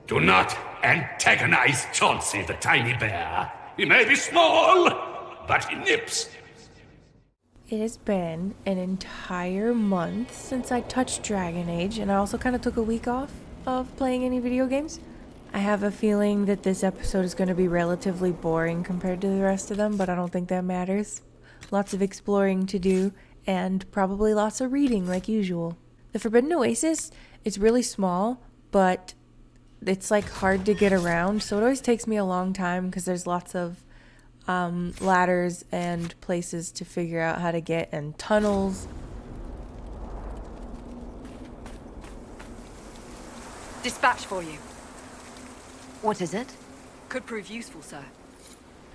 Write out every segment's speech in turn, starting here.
Do not antagonize Chauncey the tiny bear. He may be small, but he nips. It has been an entire month since I touched Dragon Age, and I also kind of took a week off of playing any video games. I have a feeling that this episode is going to be relatively boring compared to the rest of them, but I don't think that matters. Lots of exploring to do, and probably lots of reading like usual. The Forbidden Oasis, it's really small, but it's like hard to get around, so it always takes me a long time because there's lots of ladders and places to figure out how to get, and tunnels. Dispatch for you. What is it? Could prove useful, sir.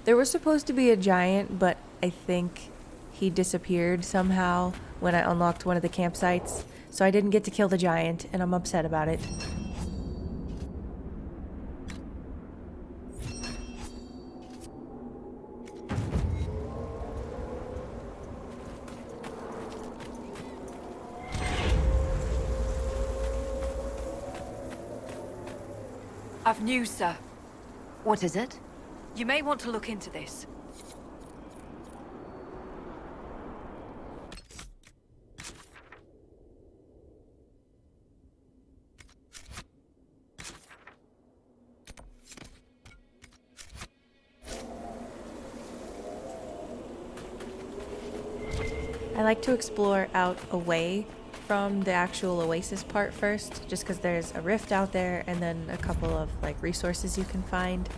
There was supposed to be a giant, but I think he disappeared somehow when I unlocked one of the campsites, so I didn't get to kill the giant, and I'm upset about it. I've news, sir. What is it? You may want to look into this. I like to explore out away from the actual oasis part first, just because there's a rift out there and then a couple of like resources you can find.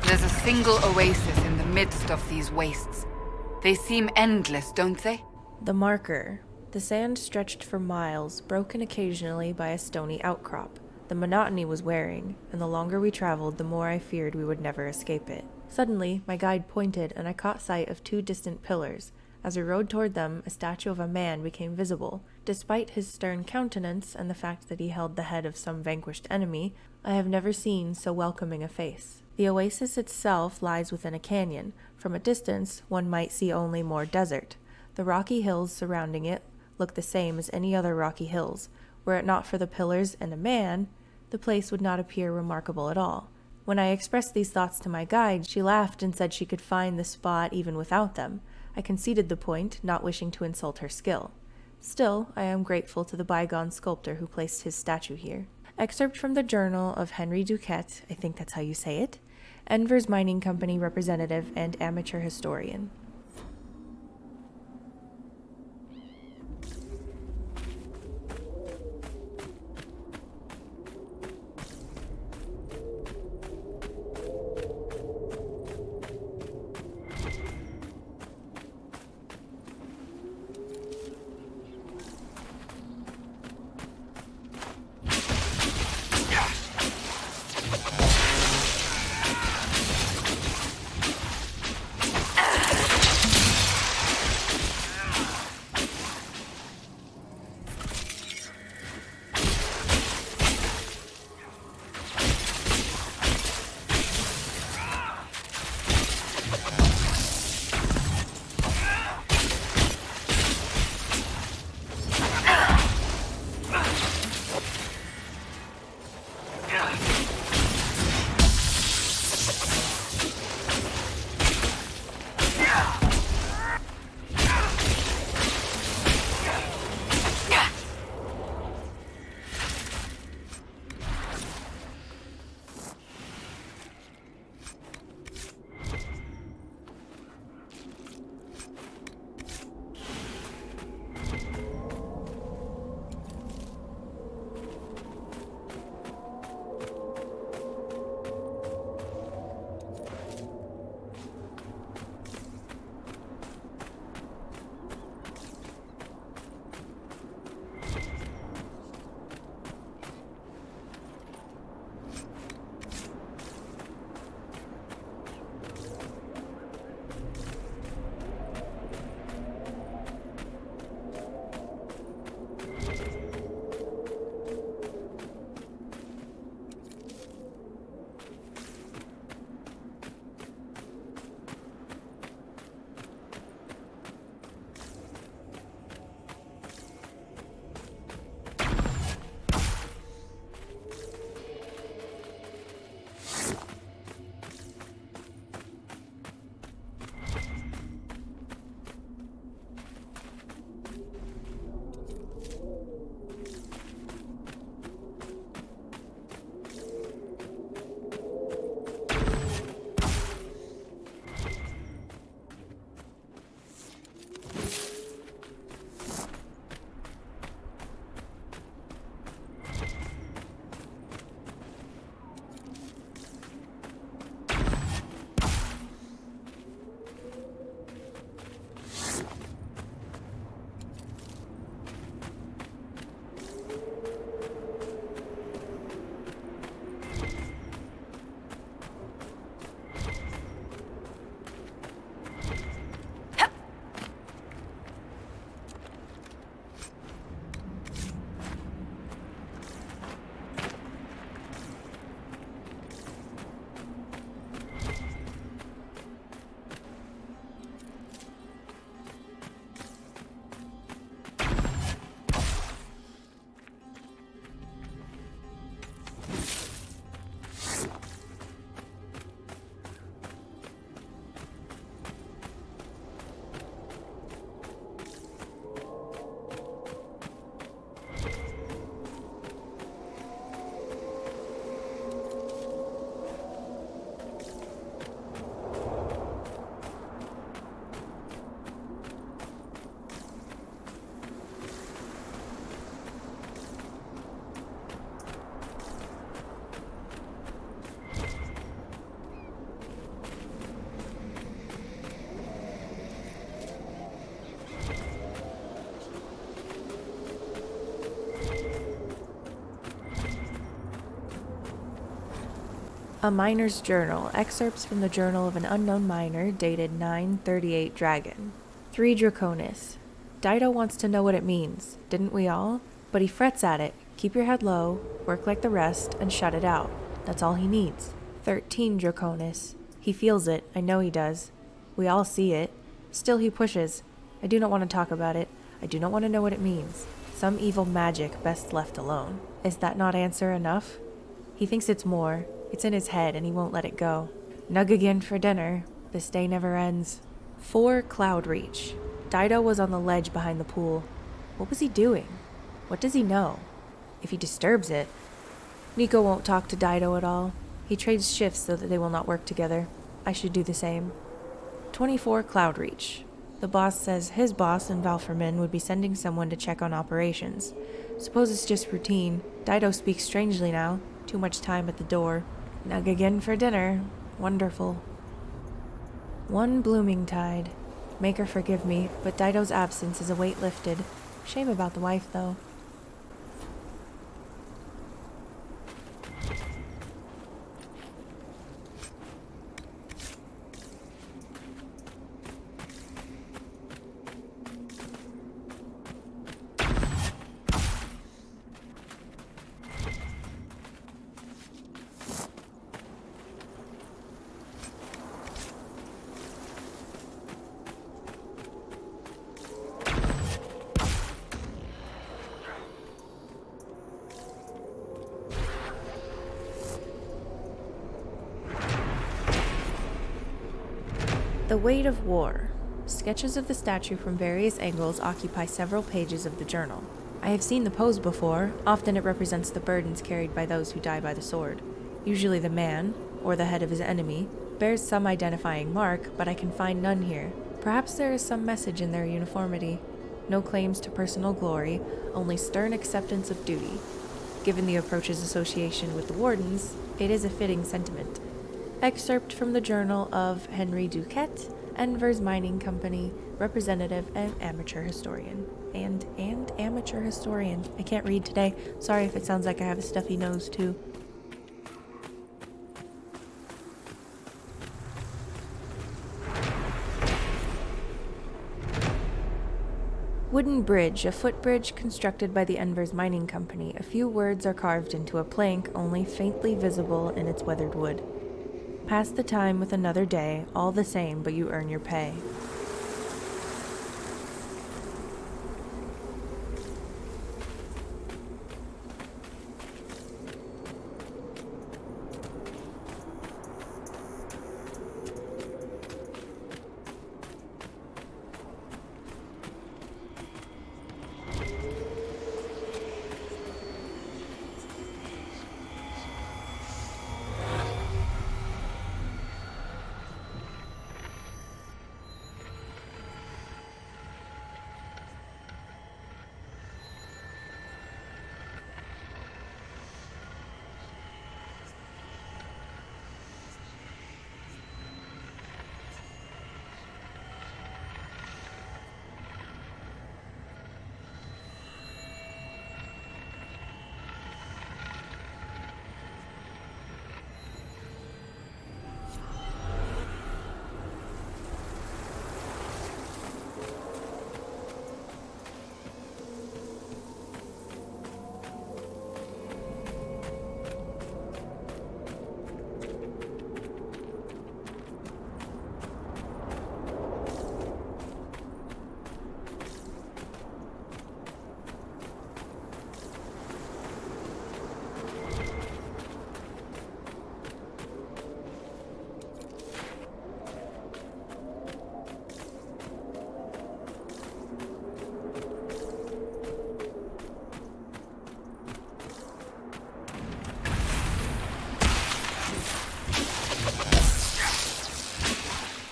There's a single oasis in the midst of these wastes. They seem endless, don't they? The marker. The sand stretched for miles, broken occasionally by a stony outcrop. The monotony was wearing, and the longer we traveled, the more I feared we would never escape it. Suddenly, my guide pointed, and I caught sight of two distant pillars. As we rode toward them, a statue of a man became visible. Despite his stern countenance and the fact that he held the head of some vanquished enemy, I have never seen so welcoming a face. The oasis itself lies within a canyon. From a distance, one might see only more desert. The rocky hills surrounding it look the same as any other rocky hills. Were it not for the pillars and a man, the place would not appear remarkable at all. When I expressed these thoughts to my guide, she laughed and said she could find the spot even without them. I conceded the point, not wishing to insult her skill. Still, I am grateful to the bygone sculptor who placed his statue here. Excerpt from the journal of Henry Duquette, I think that's how you say it, Enver's Mining Company representative and amateur historian. A miner's journal. Excerpts from the journal of an unknown miner dated 938 Dragon. 3 Draconis. Dido wants to know what it means. Didn't we all? But he frets at it. Keep your head low, work like the rest, and shut it out. That's all he needs. 13 Draconis. He feels it. I know he does. We all see it. Still he pushes. I do not want to talk about it. I do not want to know what it means. Some evil magic best left alone. Is that not answer enough? He thinks it's more. It's in his head and he won't let it go. Nug again for dinner. This day never ends. 4 Cloud Reach. Dido was on the ledge behind the pool. What was he doing? What does he know? If he disturbs it... Nico won't talk to Dido at all. He trades shifts so that they will not work together. I should do the same. 24 Cloud Reach. The boss says his boss in Valfermin would be sending someone to check on operations. Suppose it's just routine. Dido speaks strangely now. Too much time at the door. Nug again for dinner. Wonderful. 1 Blooming Tide. Make her forgive me, but Dido's absence is a weight lifted. Shame about the wife, though. The Weight of War. Sketches of the statue from various angles occupy several pages of the journal. I have seen the pose before. Often it represents the burdens carried by those who die by the sword. Usually the man, or the head of his enemy, bears some identifying mark, but I can find none here. Perhaps there is some message in their uniformity. No claims to personal glory, only stern acceptance of duty. Given the approach's association with the Wardens, it is a fitting sentiment. Excerpt from the journal of Henry Duquette, Enver's Mining Company, representative and amateur historian. And amateur historian. I can't read today. Sorry if it sounds like I have a stuffy nose, too. Wooden bridge, a footbridge constructed by the Enver's Mining Company. A few words are carved into a plank, only faintly visible in its weathered wood. Pass the time with another day, all the same, but you earn your pay.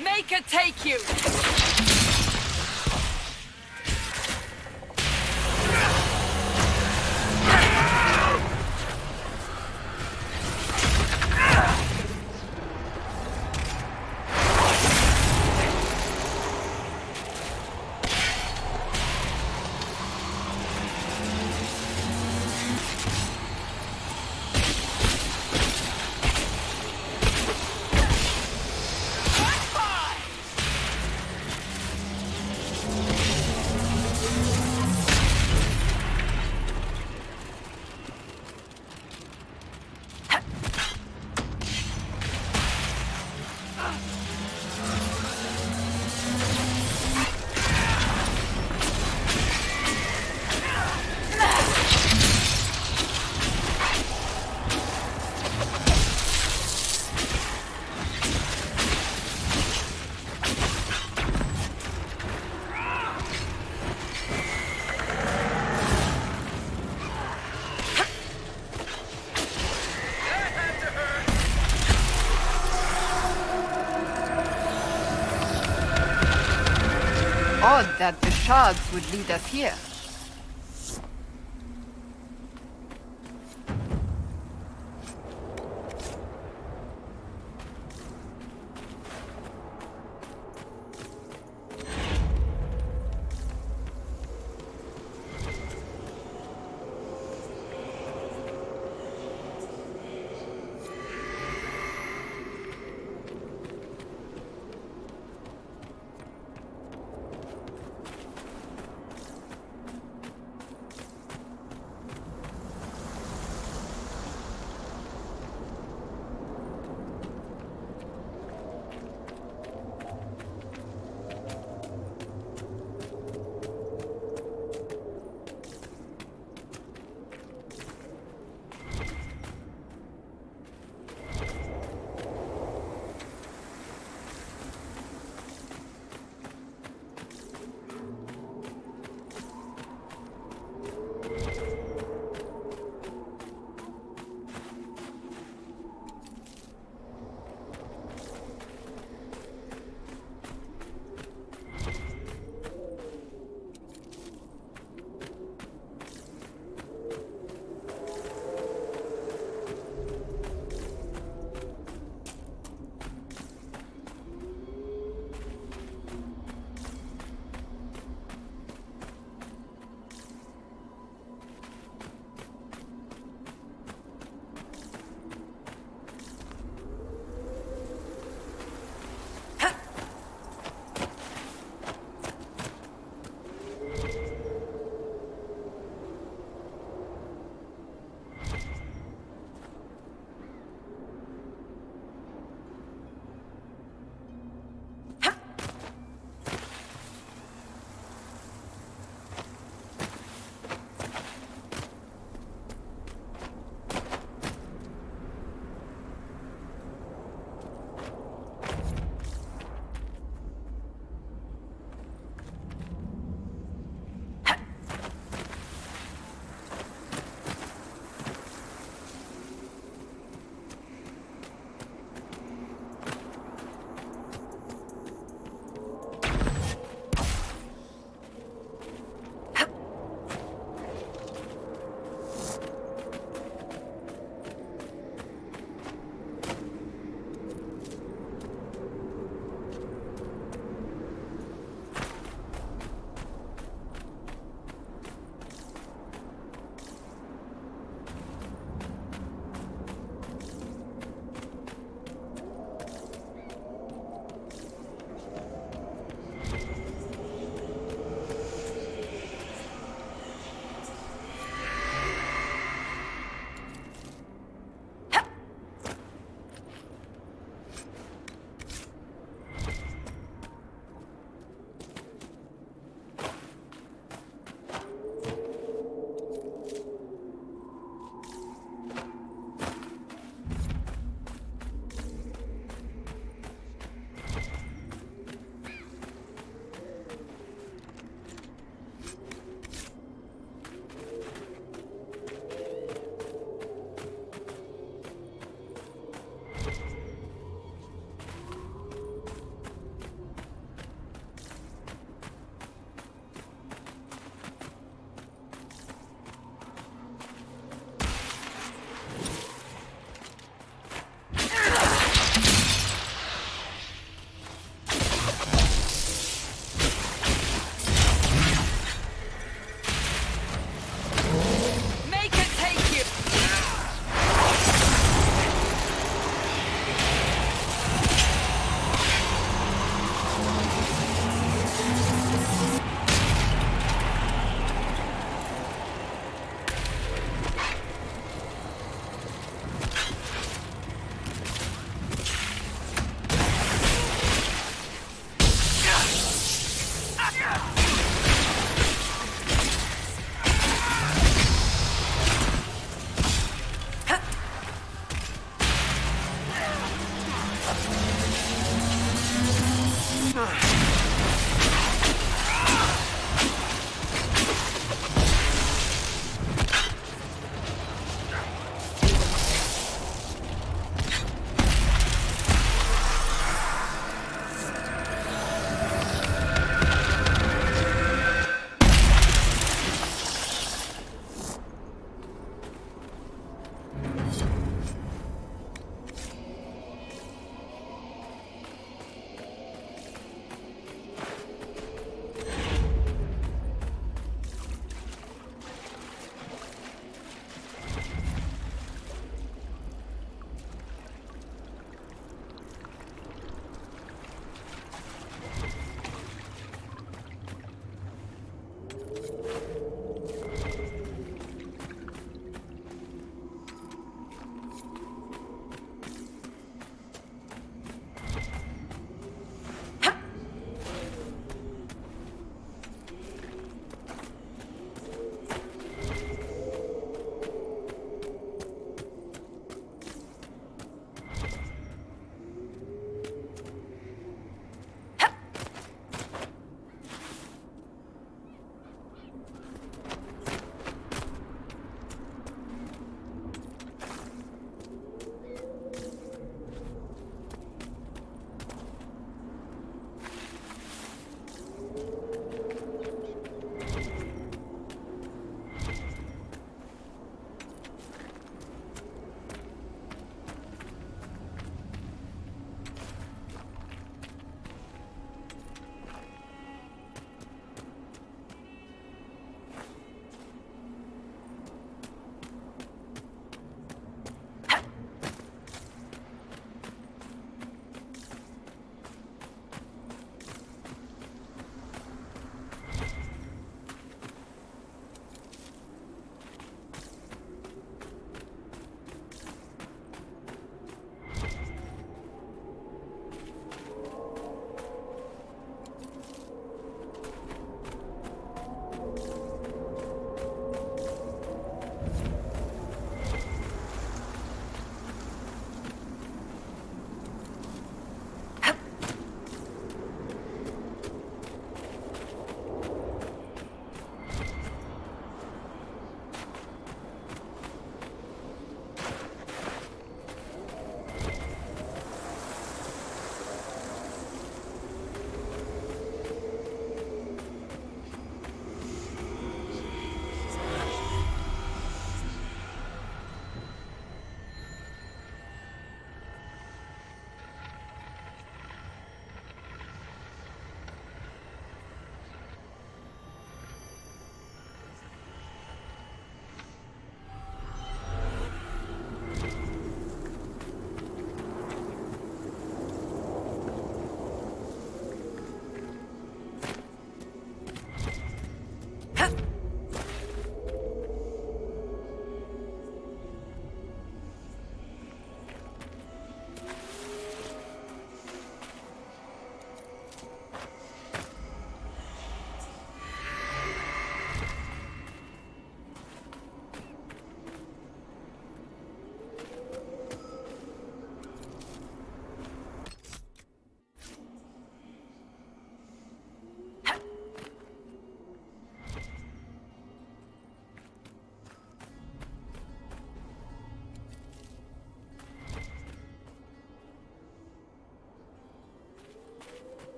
Make it take you! Odd that the shards would lead us here.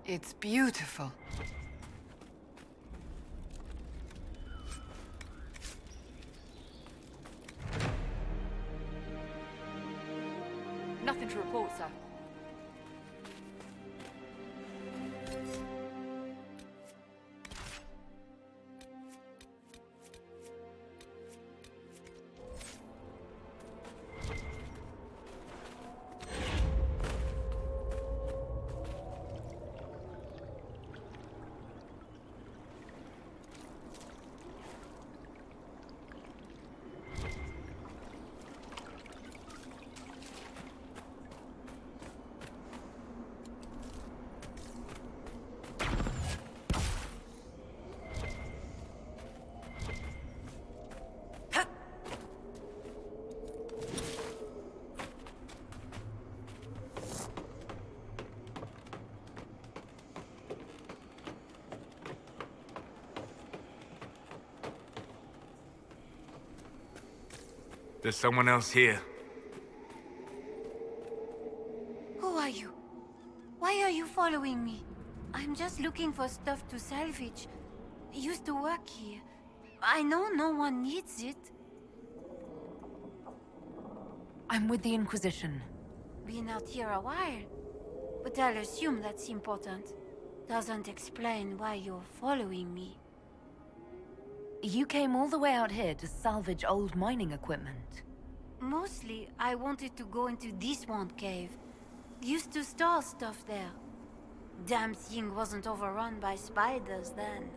It's beautiful. Nothing to report, sir. There's someone else here. Who are you? Why are you following me? I'm just looking for stuff to salvage. I used to work here. I know no one needs it. I'm with the Inquisition. Been out here a while. But I'll assume that's important. Doesn't explain why you're following me. You came all the way out here to salvage old mining equipment. Mostly, I wanted to go into this one cave. Used to store stuff there. Damn thing wasn't overrun by spiders then.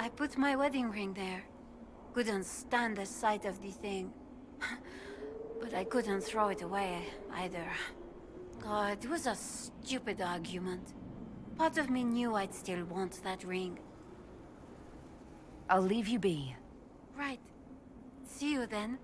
I put my wedding ring there. Couldn't stand the sight of the thing. But I couldn't throw it away, either. Oh, it was a stupid argument. Part of me knew I'd still want that ring. I'll leave you be. Right. See you then.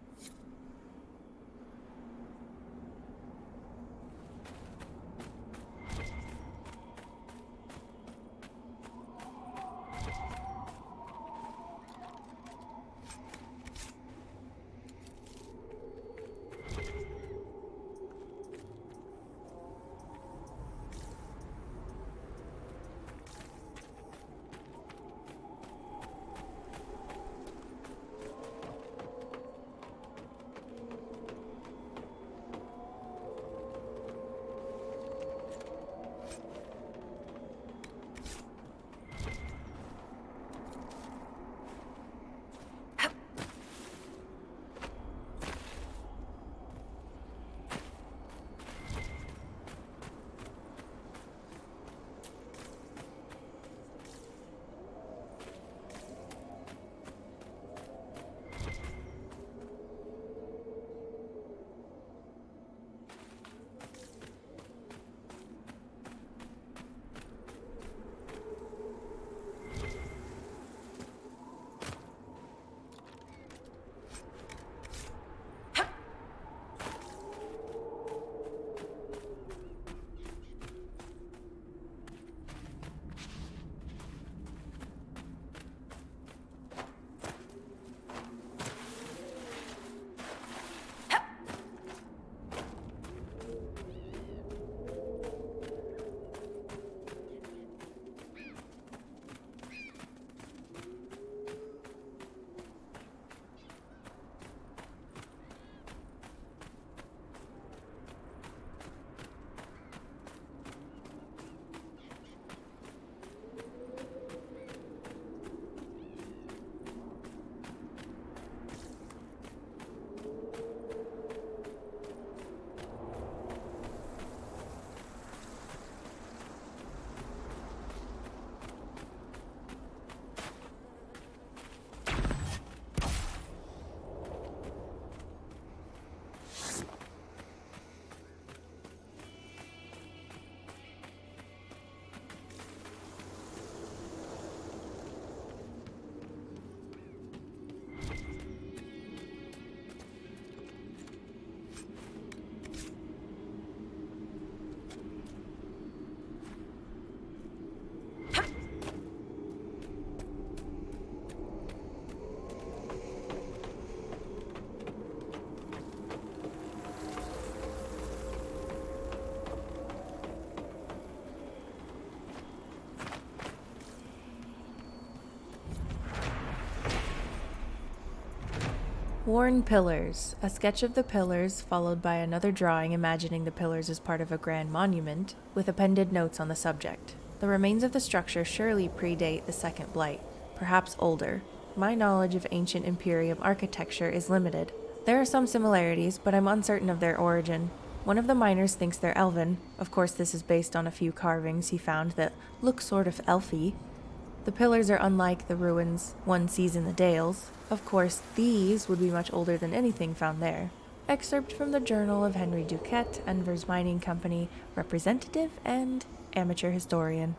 Worn pillars. A sketch of the pillars, followed by another drawing imagining the pillars as part of a grand monument, with appended notes on the subject. The remains of the structure surely predate the Second Blight, perhaps older. My knowledge of ancient Imperium architecture is limited. There are some similarities, but I'm uncertain of their origin. One of the miners thinks they're elven. Of course, this is based on a few carvings he found that look sort of elfy. The pillars are unlike the ruins one sees in the Dales. Of course, these would be much older than anything found there. Excerpt from the Journal of Henry Duquette, Enver's Mining Company, representative and amateur historian.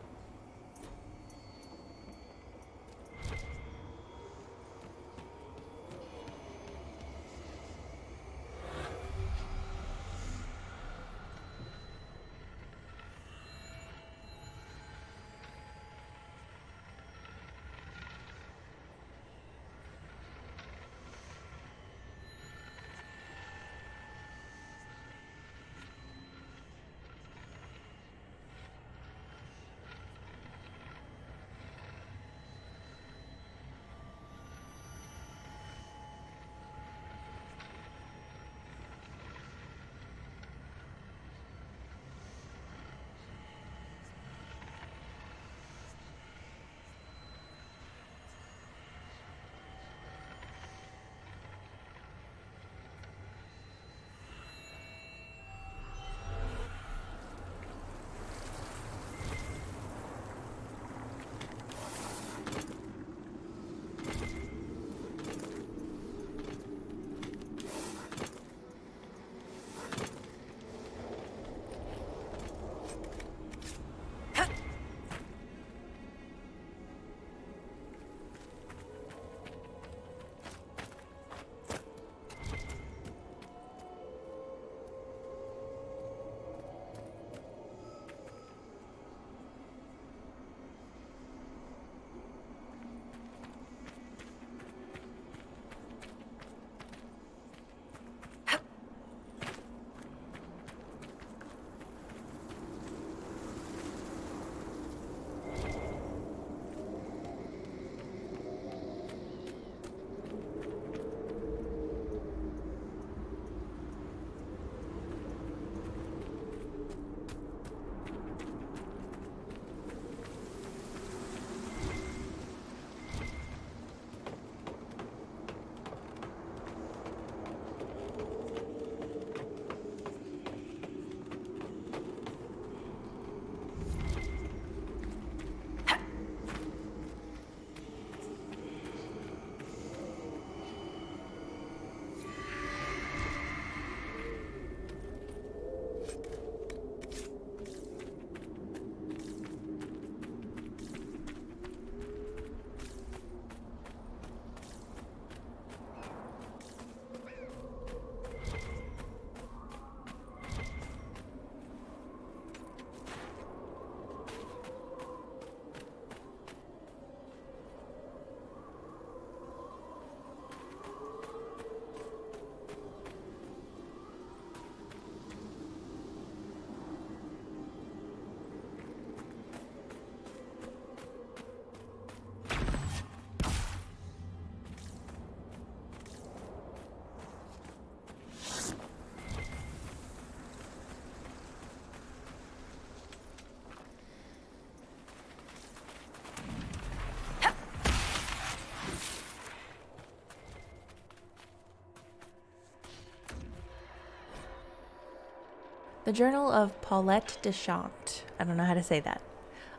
The Journal of Paulette Deschamps. I don't know how to say that.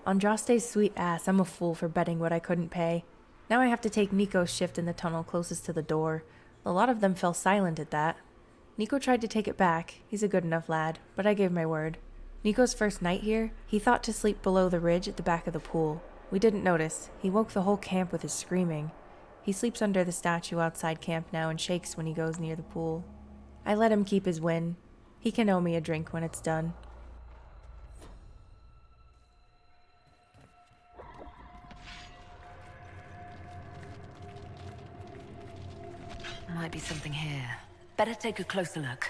Andraste's sweet ass, I'm a fool for betting what I couldn't pay. Now I have to take Nico's shift in the tunnel closest to the door. A lot of them fell silent at that. Nico tried to take it back. He's a good enough lad, but I gave my word. Nico's first night here, he thought to sleep below the ridge at the back of the pool. We didn't notice. He woke the whole camp with his screaming. He sleeps under the statue outside camp now and shakes when he goes near the pool. I let him keep his win. He can owe me a drink when it's done. Might be something here. Better take a closer look.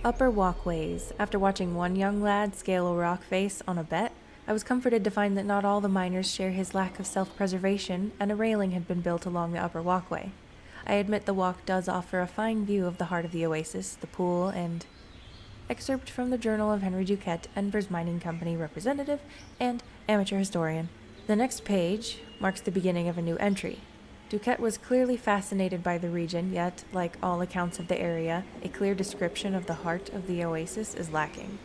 Upper walkways. After watching one young lad scale a rock face on a bet, I was comforted to find that not all the miners share his lack of self-preservation, and a railing had been built along the upper walkway. I admit the walk does offer a fine view of the heart of the oasis, the pool, and... Excerpt from the Journal of Henry Duquette, Enver's Mining Company representative and amateur historian. The next page marks the beginning of a new entry. Duquette was clearly fascinated by the region, yet, like all accounts of the area, a clear description of the heart of the oasis is lacking.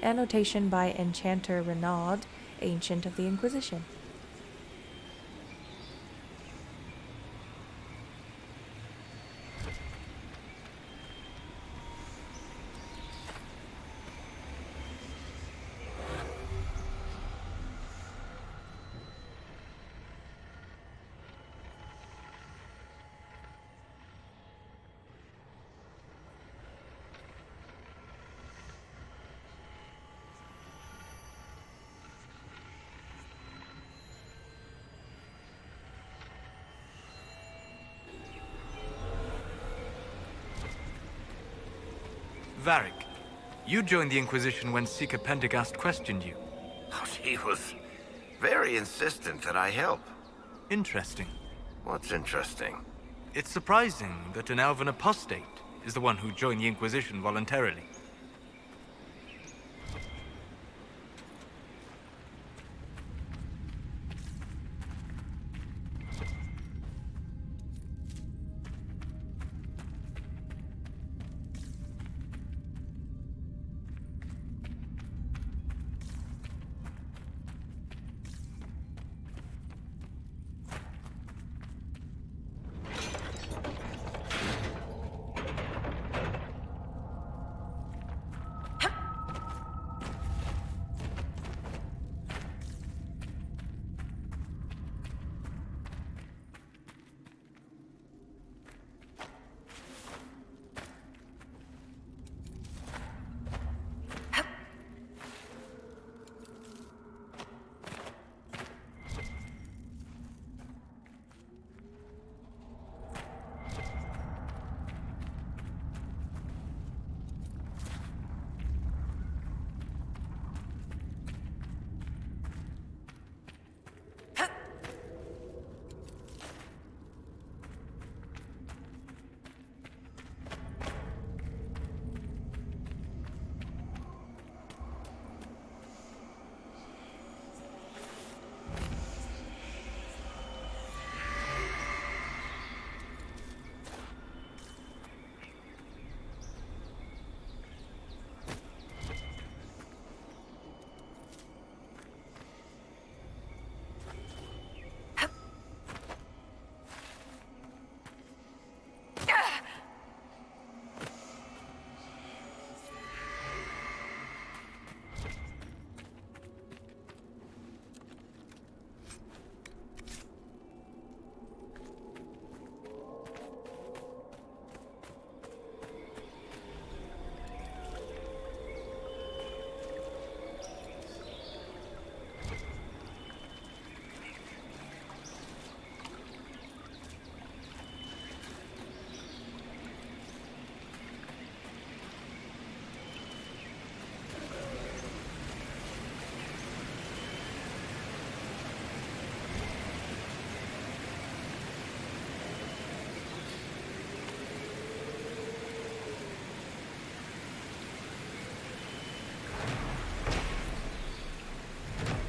Annotation by Enchanter Renaud, Ancient of the Inquisition. Varric, you joined the Inquisition when Seeker Pendergast questioned you. Oh, he was very insistent that I help. Interesting. What's interesting? It's surprising that an elven apostate is the one who joined the Inquisition voluntarily.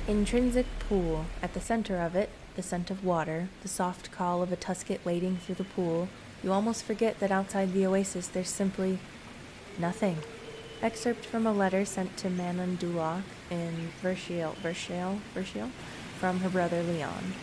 Intrinsic pool. At the center of it, the scent of water, the soft call of a tusket wading through the pool. You almost forget that outside the oasis there's simply nothing. Excerpt from a letter sent to Manon Duloc in Verchiel from her brother Leon.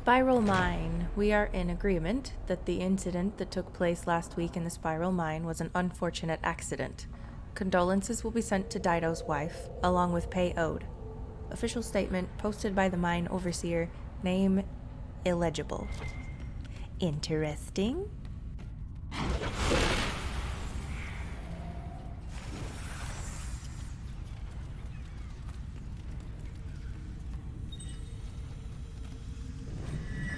Spiral Mine. We are in agreement that the incident that took place last week in the Spiral Mine was an unfortunate accident. Condolences will be sent to Dido's wife, along with pay owed. Official statement posted by the mine overseer. Name illegible. Interesting.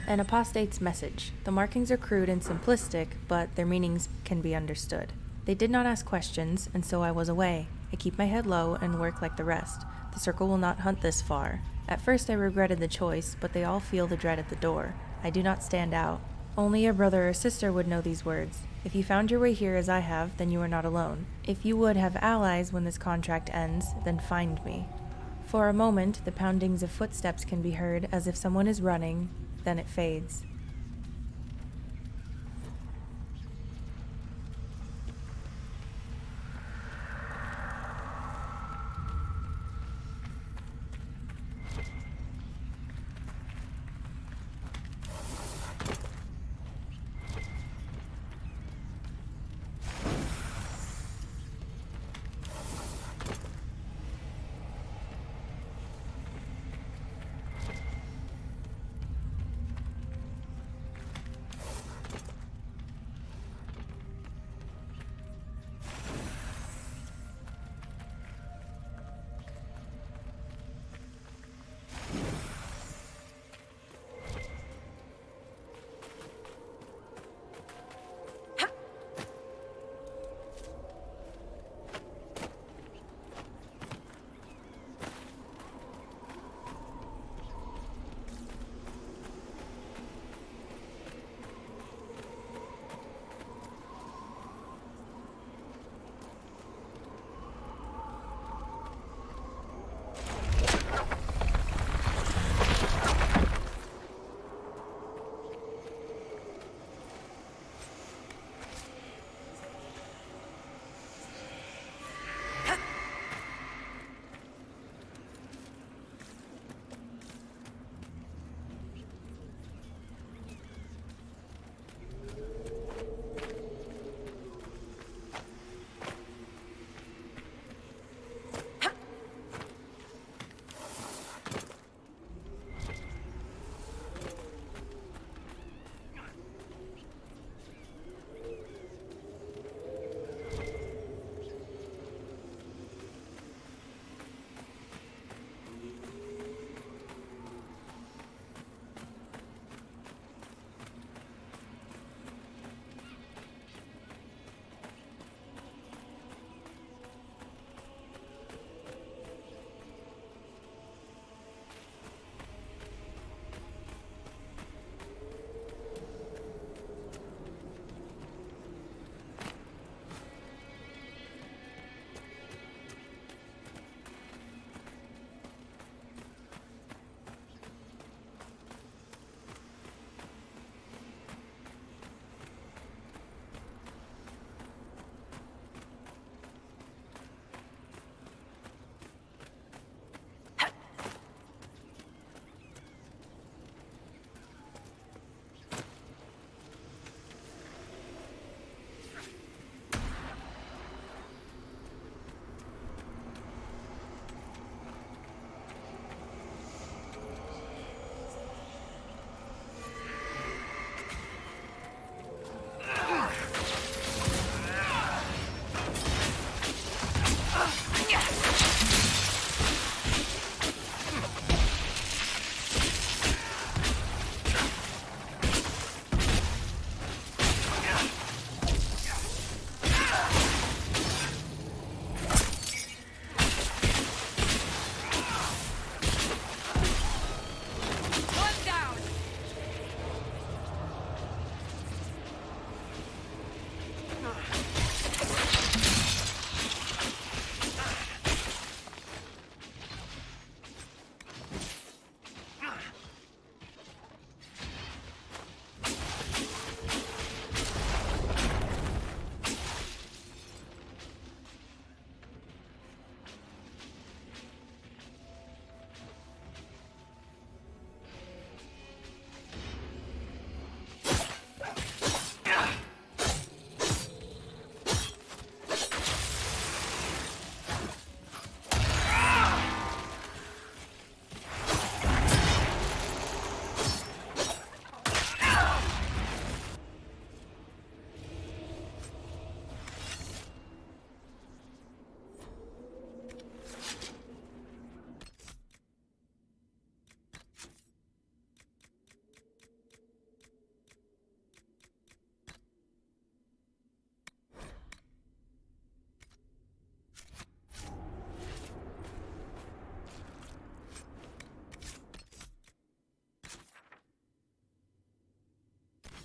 An apostate's message. The markings are crude and simplistic, but their meanings can be understood. They did not ask questions, and so I was away. I keep my head low and work like the rest. The circle will not hunt this far. At first I regretted the choice, but they all feel the dread at the door. I do not stand out. Only a brother or sister would know these words. If you found your way here as I have, then you are not alone. If you would have allies when this contract ends, then find me. For a moment, the poundings of footsteps can be heard as if someone is running, then it fades.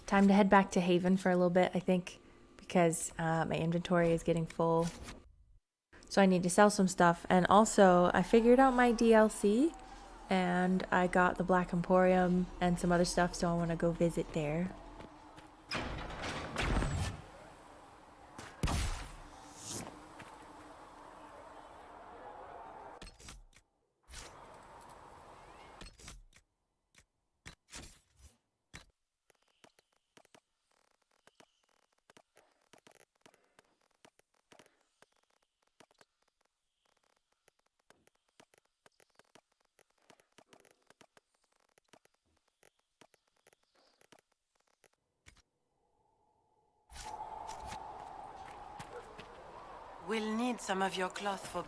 Time to head back to Haven for a little bit, I think, because my inventory is getting full. So I need to sell some stuff. And also, I figured out my DLC, and I got the Black Emporium and some other stuff, so I want to go visit there. We'll need some of your cloth for...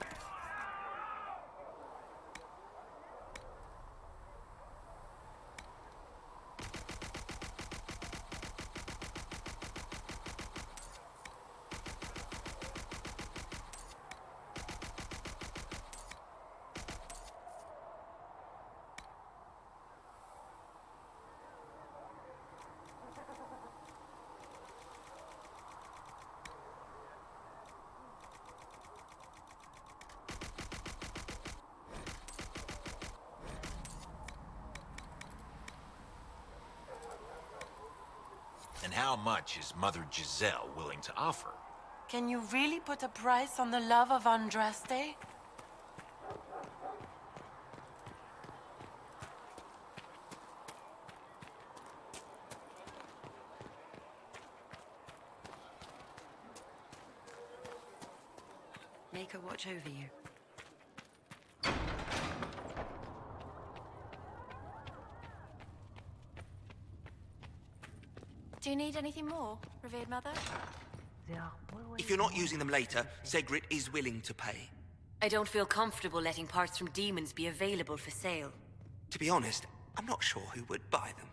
And how much is Mother Giselle willing to offer? Can you really put a price on the love of Andraste? Make her watch over you. Do you need anything more, revered mother? If you're not using them later, Zegrit is willing to pay. I don't feel comfortable letting parts from demons be available for sale. To be honest, I'm not sure who would buy them.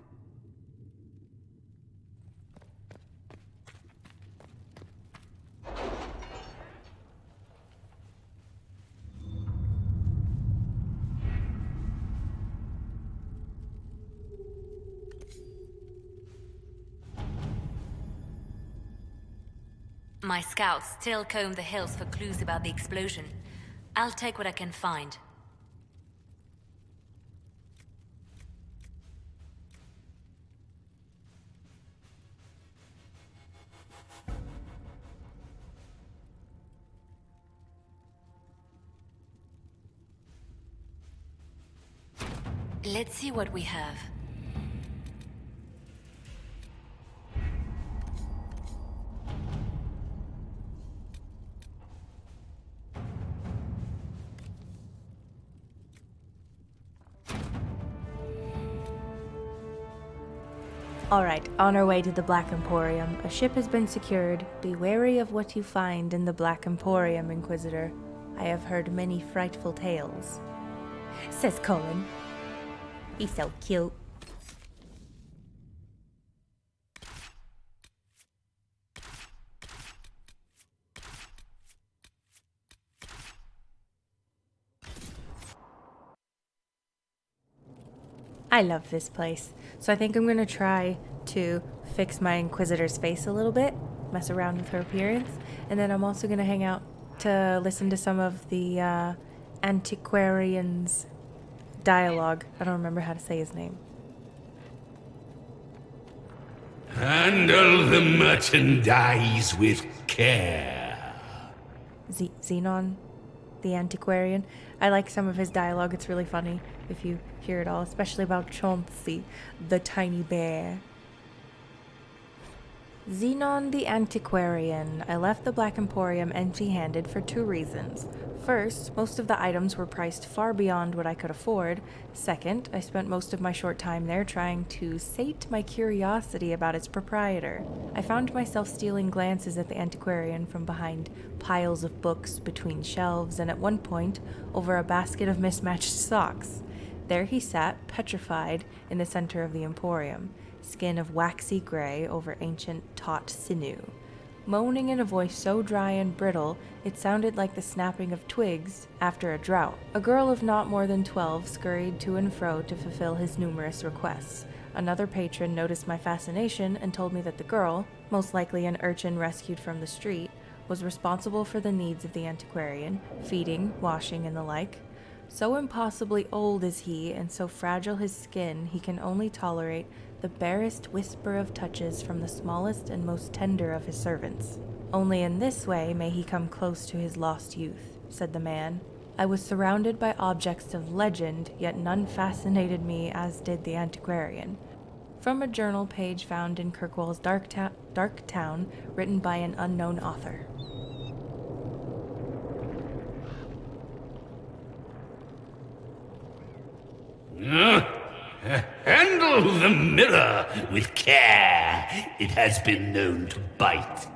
My scouts still comb the hills for clues about the explosion. I'll take what I can find. Let's see what we have. Alright, on our way to the Black Emporium. A ship has been secured. Be wary of what you find in the Black Emporium, Inquisitor. I have heard many frightful tales. Says Colin. He's so cute. I love this place. So I think I'm going to try to fix my Inquisitor's face a little bit, mess around with her appearance, and then I'm also going to hang out to listen to some of the Antiquarian's dialogue. I don't remember how to say his name. Handle the merchandise with care. Xenon the Antiquarian. I like some of his dialogue. It's really funny if you hear it all, especially about Chauncey, the tiny bear. Xenon the Antiquarian. I left the Black Emporium empty-handed for two reasons. First, most of the items were priced far beyond what I could afford. Second, I spent most of my short time there trying to sate my curiosity about its proprietor. I found myself stealing glances at the antiquarian from behind piles of books, between shelves, and at one point, over a basket of mismatched socks. There he sat, petrified, in the center of the emporium, skin of waxy gray over ancient taut sinew. Moaning in a voice so dry and brittle, it sounded like the snapping of twigs after a drought. A girl of not more than 12 scurried to and fro to fulfill his numerous requests. Another patron noticed my fascination and told me that the girl, most likely an urchin rescued from the street, was responsible for the needs of the antiquarian, feeding, washing, and the like. So impossibly old is he, and so fragile his skin, he can only tolerate the barest whisper of touches from the smallest and most tender of his servants. Only in this way may he come close to his lost youth, said the man. I was surrounded by objects of legend, yet none fascinated me as did the antiquarian. From a journal page found in Kirkwall's Dark Town, written by an unknown author. Handle the mirror with care. It has been known to bite.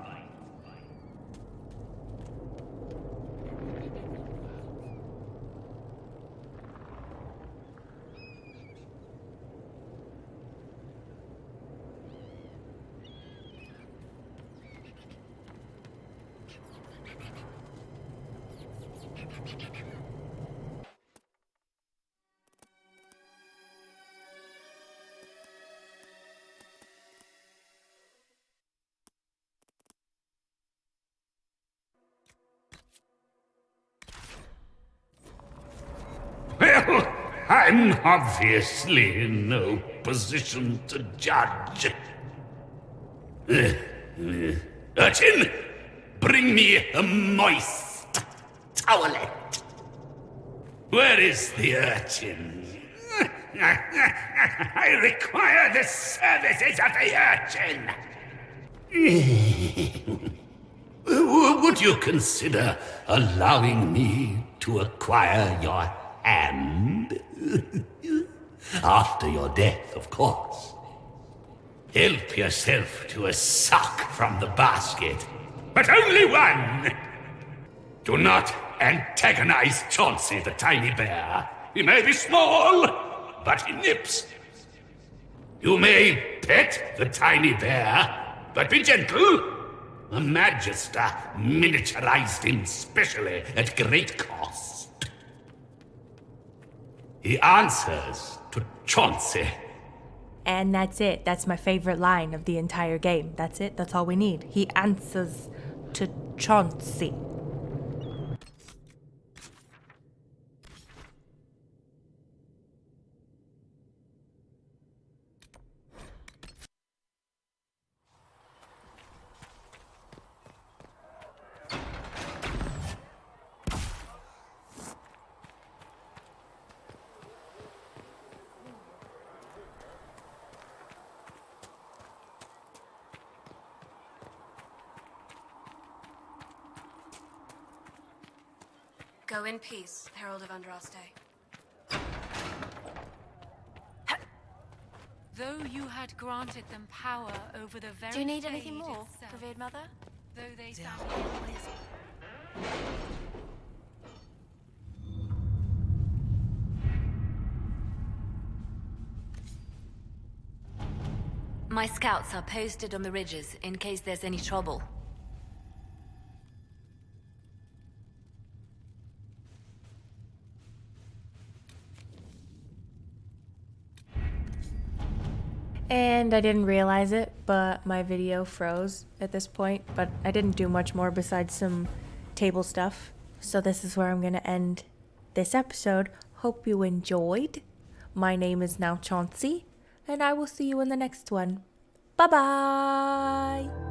Well, I'm obviously in no position to judge. Urchin, bring me a moist towelette. Where is the urchin? I require the services of the urchin. Would you consider allowing me to acquire your hand? After your death, of course. Help yourself to a sock from the basket, but only one. Do not antagonize Chauncey the tiny bear. He may be small, but he nips. You may pet the tiny bear, but be gentle. A Magister miniaturized him specially at great cost. He answers to Chauncey. And that's it. That's my favorite line of the entire game. That's it. That's all we need. He answers to Chauncey. Go in peace, Herald of Andraste. Though you had granted them power over the very Do you need anything Fade more, itself, revered mother? Though they Yeah. stand My scouts are posted on the ridges in case there's any trouble. And I didn't realize it, but my video froze at this point, but I didn't do much more besides some table stuff. So this is where I'm going to end this episode. Hope you enjoyed. My name is now Chauncey, and I will see you in the next one. Bye-bye!